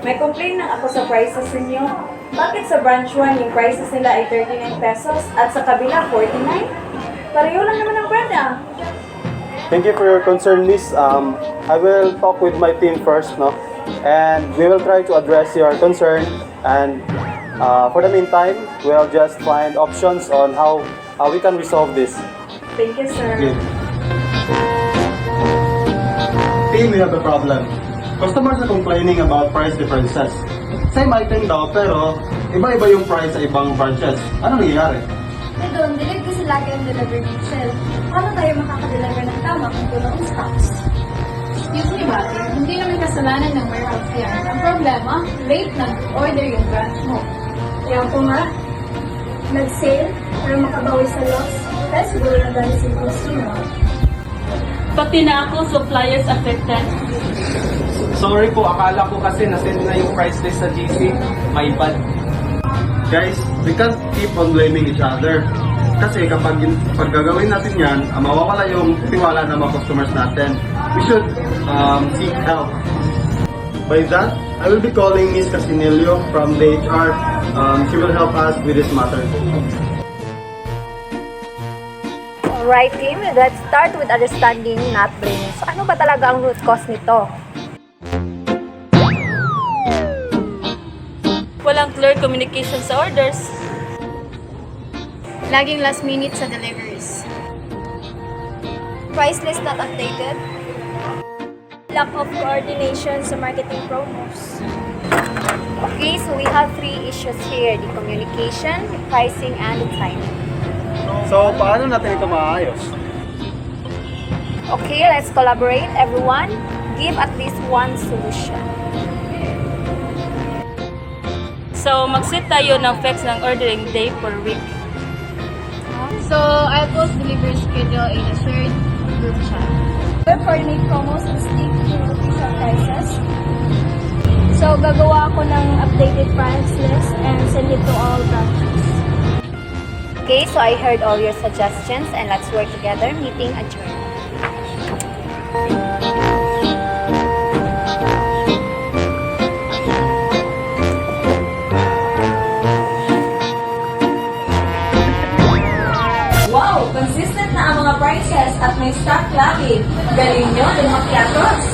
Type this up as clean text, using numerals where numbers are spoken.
May complain lang ako sa prices ninyo. Bakit sa branch 1 yung prices nila ay 39 pesos at sa kabila 49? Pareho lang naman ang brand ah. Thank you for your concern, Miss. I will talk with my team first, no? And we will try to address your concern. And for the meantime, we'll just find options on how we can resolve this. Thank you, sir. Team, we have a problem. Customers are complaining about price differences. Same item daw, pero iba-iba yung price sa ibang branches. Ano nangyayari? Doon, delete kasi lagi ang delivery shell. Paano tayo makaka-deliver ng tama kung kulang ang stocks? Excuse me, Bati. Hindi naman kasalanan ng warehouse yan. Ang problema, late nag-order yung branch mo. Kaya po nga, nag-sale para makabawi sa loss. Kaya siguro na dahil sa consumer. Pati na ako, suppliers affected. Sorry po, akala ko kasi nasend na yung price list sa GC. My bad. Guys, we can't keep on blaming each other. Kasi kapag gagawin natin yan, mawawala yung tiwala ng mga customers natin. We should seek help. By that, I will be calling Ms. Casinillo from the HR. She will help us with this matter. Alright team, let's start with understanding, not blaming. So ano ba talaga ang root cause nito? Walang clear communication sa orders. Laging last minute sa deliveries. Price list not updated. Lack of coordination sa marketing promos. Okay, so we have three issues here. The communication, the pricing, and the timing. So, paano natin ito maayos? Okay, let's collaborate everyone. Give at least one solution. So, mag-set tayo ng fix ng ordering day per week. So, I'll post delivery schedule in a shared group chat. We'll coordinate promos and stick to official prices. So, gagawa ako ng updated price list and send it to all branches. Okay, so I heard all your suggestions and let's work together. Meeting adjourned. Wow! Consistent na ang mga prices at may stock lagi. Galing nyo, Del Macchiatos!